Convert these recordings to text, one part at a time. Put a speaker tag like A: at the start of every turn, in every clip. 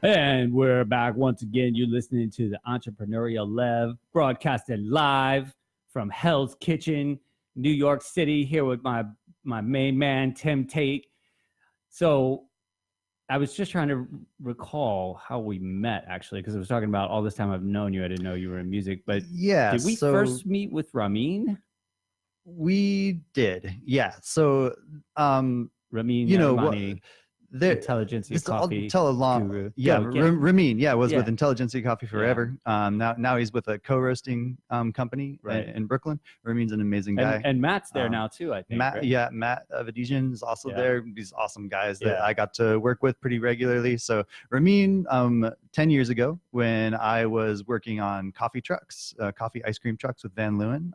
A: And we're back once again. You're listening to the Entrepreneurial Lev, broadcasted live from Hell's Kitchen, New York City, here with my main man, Tate. So I was just trying to recall how we met, actually, because I was talking about all this time I've known you. I didn't know you were in music, but
B: yeah,
A: did we first meet with Ramin?
B: We did, yeah. So,
A: Ramin Narimani. Intelligentsia Coffee.
B: I'll tell a long,
A: guru.
B: yeah. Ramin, was
A: Yeah.
B: with Intelligentsia Coffee forever. Now he's with a co-roasting company in Brooklyn. Ramin's an amazing guy,
A: and Matt's there now too. I think.
B: Matt,
A: right?
B: Matt Avedian is also there. These awesome guys that I got to work with pretty regularly. So Ramin, 10 years ago, when I was working on coffee trucks, coffee ice cream trucks with Van Leeuwen,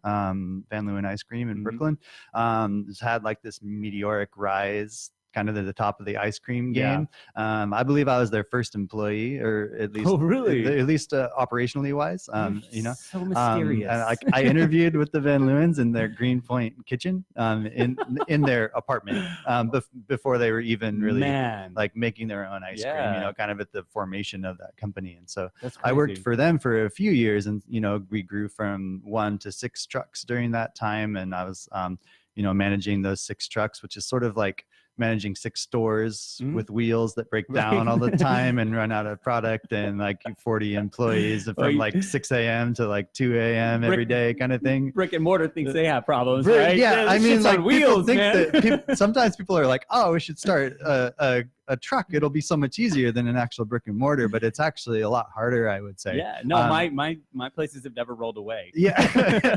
B: Van Leeuwen Ice Cream in Brooklyn, has had like this meteoric rise, kind of at the top of the ice cream game. I believe I was their first employee, or at least, at least operationally wise.
A: So mysterious.
B: And I interviewed with the Van Leeuwens in their Greenpoint kitchen, in their apartment, before they were even really like making their own ice cream. Kind of at the formation of that company. And so I worked for them for a few years, and we grew from 1 to 6 trucks during that time, and I was managing those 6 trucks, which is sort of like managing 6 stores with wheels that break down all the time and run out of product, and like 40 employees from like 6 a.m. to like 2 a.m. every day, kind of thing.
A: Brick and mortar thinks they have problems, right?
B: Yeah, I mean, like
A: wheels,
B: sometimes people are like, oh, we should start a truck. It'll be so much easier than an actual brick and mortar, but it's actually a lot harder, I would say.
A: Yeah, no, my places have never rolled away.
B: Yeah,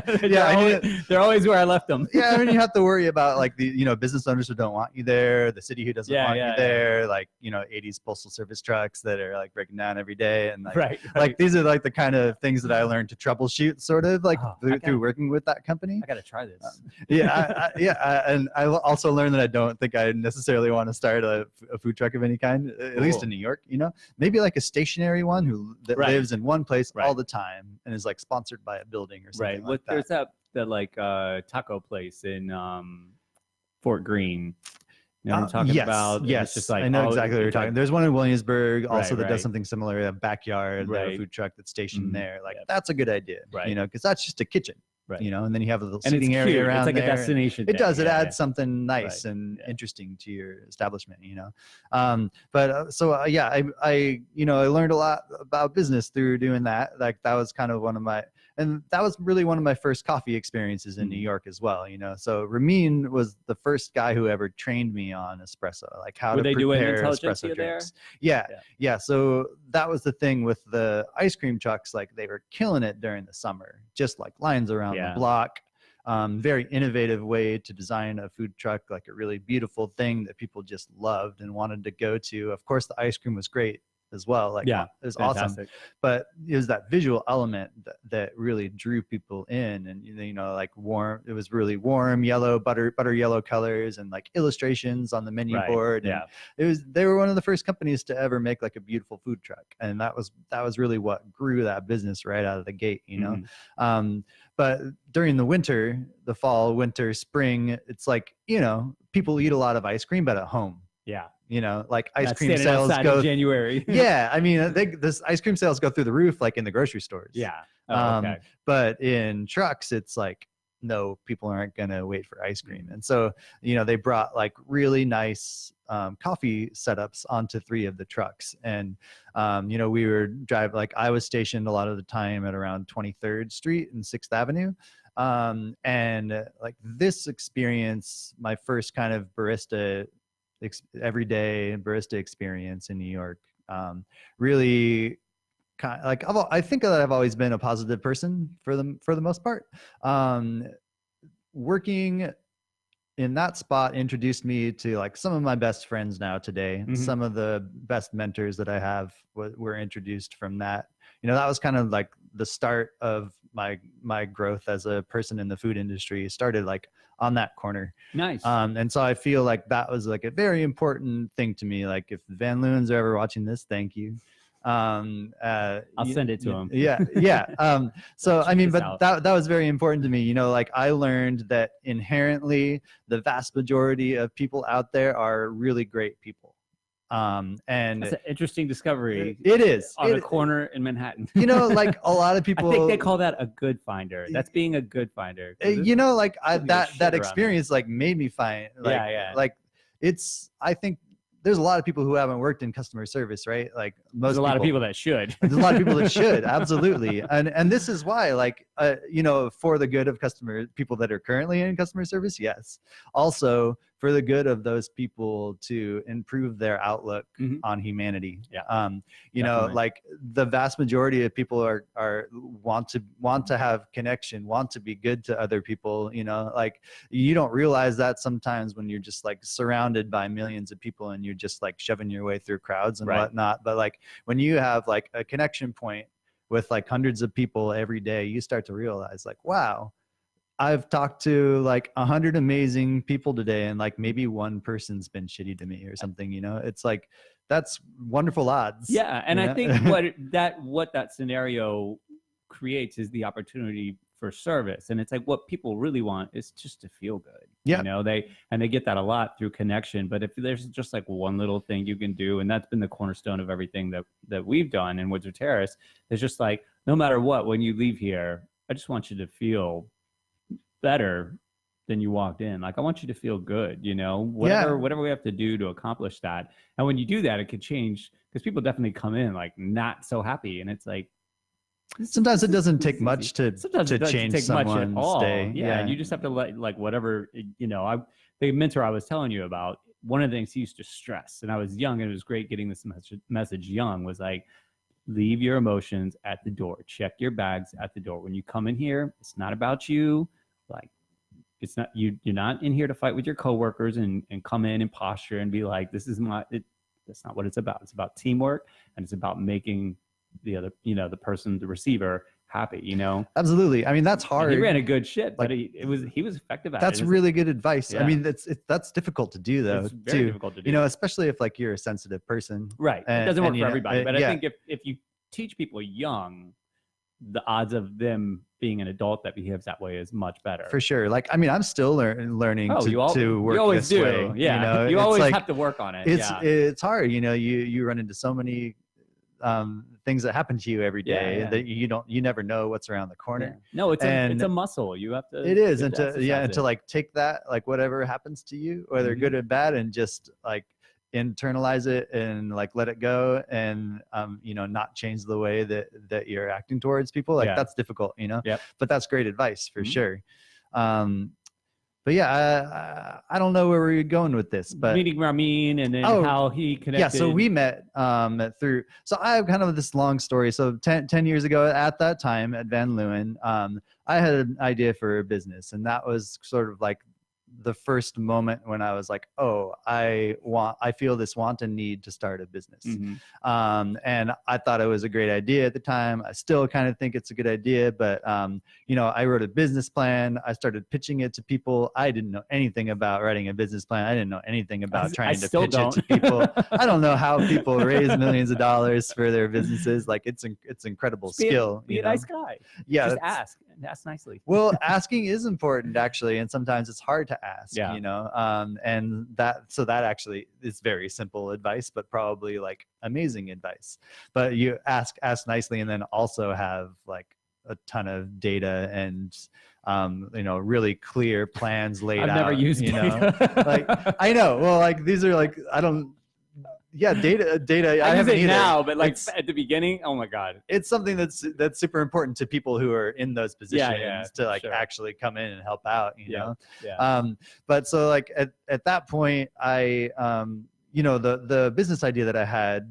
A: they're always where I left them.
B: Yeah, I mean, you have to worry about like the business owners who don't want you there, the city who doesn't want you there, like 80s postal service trucks that are like breaking down every day, and like like these are like the kind of things that I learned to troubleshoot, sort of like through working with that company.
A: I gotta try this.
B: And I also learned that I don't think I necessarily want to start a food truck of any kind, at least in New York. Maybe like a stationary one that lives in one place all the time and is like sponsored by a building or something like that.
A: There's that like taco place in Fort Greene. You know what I'm talking about?
B: Yes,
A: just like,
B: I know exactly what you're talking. There's one in Williamsburg also that does something similar, a backyard, a food truck that's stationed there. Like that's a good idea, because that's just a kitchen. And then you have a little seating area around there.
A: It's like a destination.
B: It does. It adds something nice and interesting to your establishment. I learned a lot about business through doing that. Like that was kind of that was really one of my first coffee experiences in New York as well. So Ramin was the first guy who ever trained me on espresso, like how to prepare espresso drinks. Yeah. So that was the thing with the ice cream trucks. Like they were killing it during the summer, just like lines around the block. Very innovative way to design a food truck, like a really beautiful thing that people just loved and wanted to go to. Of course, the ice cream was great as well. Like it was awesome, but it was that visual element that really drew people in, and like warm. It was really warm yellow, butter yellow colors, and like illustrations on the menu board. And they were one of the first companies to ever make like a beautiful food truck, and that was really what grew that business right out of the gate. But during the fall, winter, spring, it's like people eat a lot of ice cream, but at home. Like ice cream sales go
A: in January.
B: I mean, this ice cream sales go through the roof, like in the grocery stores. But in trucks, it's like, no, people aren't going to wait for ice cream. And so, they brought like really nice coffee setups onto 3 of the trucks. And, we were driving, like I was stationed a lot of the time at around 23rd Street and 6th Avenue. And like this experience, my first kind of everyday barista experience in New York, really kind of like I think that I've always been a positive person for the most part. Working in that spot introduced me to like some of my best friends now today. Some of the best mentors that I have were introduced from that. That was kind of like the start of my growth as a person in the food industry. Started like on that corner.
A: Nice.
B: And so I feel like that was like a very important thing to me. Like if Van Leeuwen's are ever watching this, thank you.
A: I'll send it to him.
B: So I mean, but that was very important to me. Like I learned that inherently the vast majority of people out there are really great people. And
A: That's an interesting discovery.
B: it is
A: On a corner in Manhattan.
B: You know, like a lot of
A: I
B: people
A: think they call that a good finder. That's being a good finder.
B: you know, like that
A: around
B: experience like made me find like like it's, I think there's a lot of people who haven't worked in customer service, right? Like
A: there's a lot of people that should.
B: There's a lot of people that should, absolutely. And this is why, like, you know, for the good of people that are currently in customer service, yes. Also for the good of those people to improve their outlook on humanity.
A: Yeah.
B: You know, like the vast majority of people are want to have connection, want to be good to other people. You know, like you don't realize that sometimes when you're just like surrounded by millions of people and you're just like shoving your way through crowds and whatnot. But like when you have like a connection point with like hundreds of people every day, you start to realize like, wow, I've talked to like 100 amazing people today, and like maybe one person's been shitty to me or something, you know. It's like, that's wonderful odds.
A: Yeah. And I think what that scenario creates is the opportunity for service. And it's like what people really want is just to feel good.
B: Yeah.
A: You know, they get that a lot through connection. But if there's just like one little thing you can do, and that's been the cornerstone of everything that we've done in Windsor Terrace, it's just like, no matter what, when you leave here, I just want you to feel better than you walked in. Like, I want you to feel good, you know, whatever we have to do to accomplish that. And when you do that, it could change, because people definitely come in like not so happy. And it's like,
B: sometimes it doesn't take much to change someone's day.
A: Yeah. And you just have to let, like, whatever, you know, the mentor I was telling you about, one of the things he used to stress, and I was young and it was great getting this message young, was like, leave your emotions at the door. Check your bags at the door. When you come in here, it's not about you. Like, it's not you're not in here to fight with your coworkers and come in and posture and be like, this is that's not what it's about. It's about teamwork, and it's about making the other, you know, the person, the receiver, happy, you know.
B: Absolutely. I mean, that's hard.
A: And he ran a good ship, like, but he was effective at it.
B: That's really good advice. I mean, that's difficult to do, though.
A: It's very difficult to do.
B: You know, especially if like you're a sensitive person.
A: Right. It doesn't work for everybody. But I think if you teach people young, the odds of them being an adult that behaves that way is much better.
B: For sure. Like, I mean, I'm still learning to work
A: you always
B: this
A: do.
B: way.
A: Yeah.
B: You know,
A: you always
B: like,
A: have to work on it.
B: It's hard. You know, you run into so many things that happen to you every day that you never know what's around the corner.
A: Yeah. No, it's a muscle. You have to.
B: It is, and to like take that, like whatever happens to you, whether good or bad, and just like internalize it and like let it go, and you know, not change the way that you're acting towards people. Like that's difficult, you know. But that's great advice for sure. But yeah, I don't know where we're going with this, but
A: meeting Ramin and then how he connected.
B: Yeah, so we met through. So I have kind of this long story. So 10 years ago, at that time at Van Leeuwen, I had an idea for a business, and that was sort of like the first moment when I was like, oh, I feel this want and need to start a business. And I thought it was a great idea at the time. I still kind of think it's a good idea, but you know, I wrote a business plan. I started pitching it to people. I didn't know anything about writing a business plan. I didn't know anything about trying to pitch it to people. I don't know how people raise millions of dollars for their businesses. Like, it's incredible skill.
A: Be a nice guy.
B: Yeah.
A: Just ask nicely.
B: Well, asking is important, actually, and sometimes it's hard to ask, you know, and that actually is very simple advice, but probably like amazing advice. But you ask nicely, and then also have like a ton of data and you know, really clear plans laid out.
A: I've never used
B: you
A: data.
B: know, like, I know. Well, like, these are like, I don't. Yeah, data.
A: I use it now, but like at the beginning, oh my God,
B: it's something that's super important to people who are in those positions to like actually come in and help out. You know. Yeah. But so like at that point, I you know, the business idea that I had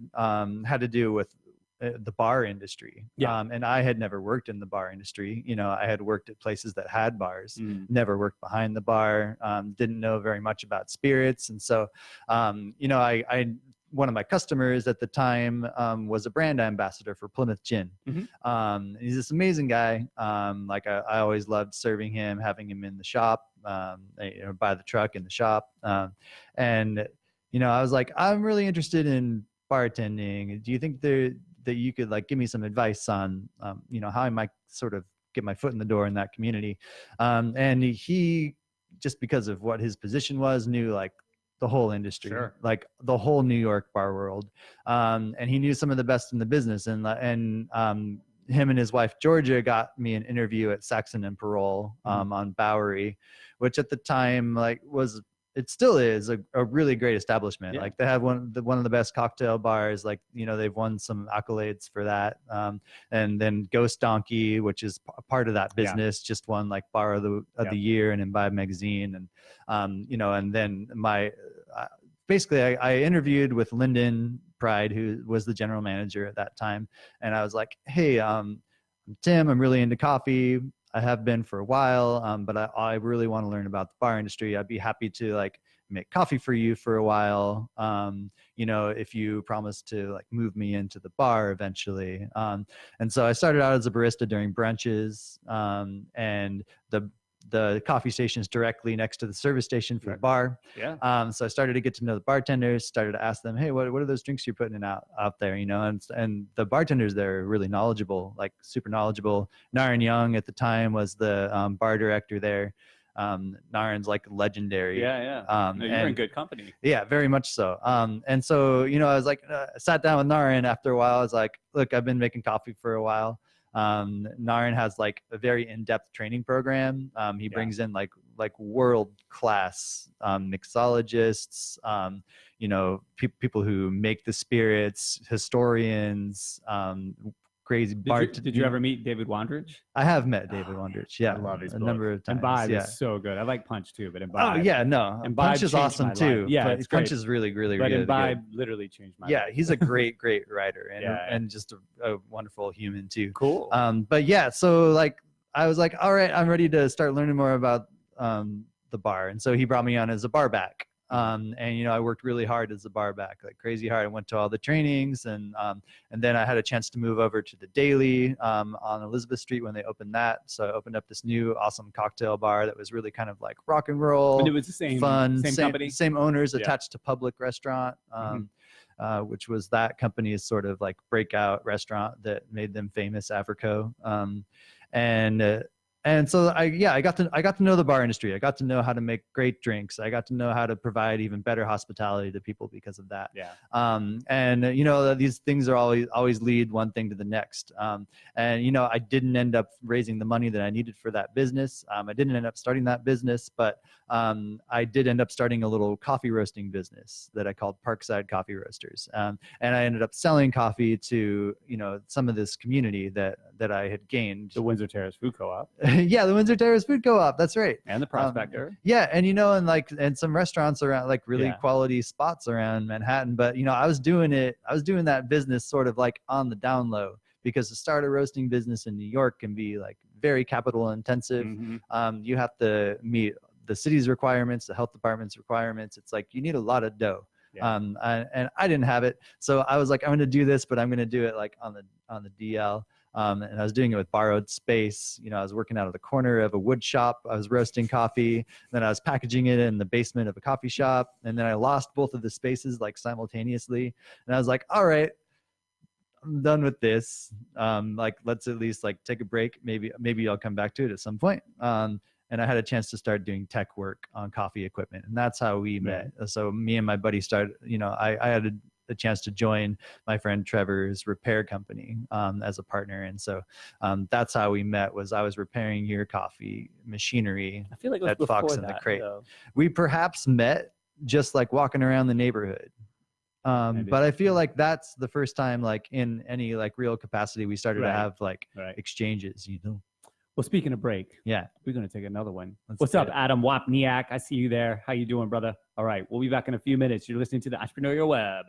B: to do with the bar industry. And I had never worked in the bar industry. You know, I had worked at places that had bars, never worked behind the bar, didn't know very much about spirits. And so, you know, I one of my customers at the time was a brand ambassador for Plymouth Gin. He's this amazing guy. Like, I always loved serving him, having him in the shop, you know, by the truck in the shop. And, you know, I was like, I'm really interested in bartending. Do you think that you could like give me some advice on, you know, how I might sort of get my foot in the door in that community? And he, just because of what his position was, knew like the whole industry,
A: Sure.
B: like the whole New York bar world. And he knew some of the best in the business. And him and his wife, Georgia, got me an interview at Saxon and Parole on Bowery, which at the time, like, it still is a really great establishment.
A: Yeah.
B: Like, they have one of the best cocktail bars. Like, you know, they've won some accolades for that. And then Ghost Donkey, which is part of that business, just won like Bar of the Year and Imbibe magazine. And you know, and then basically I interviewed with Lyndon Pride, who was the general manager at that time, and I was like, hey, I'm Tim. I'm really into coffee. I have been for a while, but I really want to learn about the bar industry. I'd be happy to like make coffee for you for a while. You know, if you promise to like move me into the bar eventually. And so I started out as a barista during brunches, and the coffee station is directly next to the service station for the bar.
A: Yeah.
B: So I started to get to know the bartenders, started to ask them, hey, what are those drinks you're putting out there? You know, and the bartenders there are really knowledgeable, like super knowledgeable. Narin Young at the time was the bar director there. Narin's like legendary.
A: Yeah. No, you're in good company.
B: Yeah, very much so. And so, you know, I was like, I sat down with Narin after a while. I was like, look, I've been making coffee for a while. Narin has like a very in-depth training program. He brings in like world-class mixologists, you know, people who make the spirits, historians, crazy bar.
A: Did you ever meet David Wondrich?
B: I have met David Wondrich. Yeah,
A: I love his
B: number of times.
A: Imbibe
B: yeah.
A: is so good. I like Punch too, but Imbibe.
B: Oh yeah, no. Punch is awesome too.
A: Yeah,
B: but Punch is really
A: but
B: really
A: Imbibe
B: good.
A: literally changed my life.
B: Yeah, he's a great writer and and just a wonderful human too.
A: Cool.
B: But yeah, so like I was like, all right, I'm ready to start learning more about the bar, and so he brought me on as a bar back. And you know, I worked really hard as a bar back, like crazy hard. I went to all the trainings, and then I had a chance to move over to the Daily on Elizabeth Street when they opened that. So I opened up this new awesome cocktail bar that was really kind of like rock and roll.
A: And it was the same
B: fun,
A: same company,
B: same owners attached to Public Restaurant, which was that company's sort of like breakout restaurant that made them famous, Africo. And so I got to know the bar industry. I got to know how to make great drinks. I got to know how to provide even better hospitality to people because of that.
A: Yeah.
B: And you know, these things are always lead one thing to the next. And you know, I didn't end up raising the money that I needed for that business. I didn't end up starting that business, but I did end up starting a little coffee roasting business that I called Parkside Coffee Roasters. And I ended up selling coffee to, you know, some of this community that I had gained.
A: The Windsor Terrace Food Co-op.
B: Yeah, the Windsor Terrace Food Co-op. That's right.
A: And the Prospector.
B: Yeah, and you know, and some restaurants around, like really quality spots around Manhattan. But you know, I was doing that business sort of like on the down low, because to start a roasting business in New York can be like very capital intensive. You have to meet the city's requirements, the health department's requirements. It's like you need a lot of dough. Yeah. And I didn't have it, so I was like, I'm going to do this, but I'm going to do it like on the DL. And I was doing it with borrowed space. You know, I was working out of the corner of a wood shop. I was roasting coffee. Then I was packaging it in the basement of a coffee shop. And then I lost both of the spaces like simultaneously. And I was like, all right, I'm done with this. Like, let's at least like take a break. Maybe I'll come back to it at some point. And I had a chance to start doing tech work on coffee equipment. And that's how we met. So me and my buddy started, you know, I had a chance to join my friend Trevor's repair company as a partner. And so that's how we met. Was I was repairing your coffee machinery
A: I feel like it was
B: at Fox and the Crate. Though. We perhaps met just like walking around the neighborhood. But I feel like that's the first time, like in any like real capacity, we started to have like exchanges, you know.
A: Well, speaking of break, we're going to take another one. What's up, Adam Wapniak? I see you there. How you doing, brother? All right, we'll be back in a few minutes. You're listening to the Entrepreneurial Web.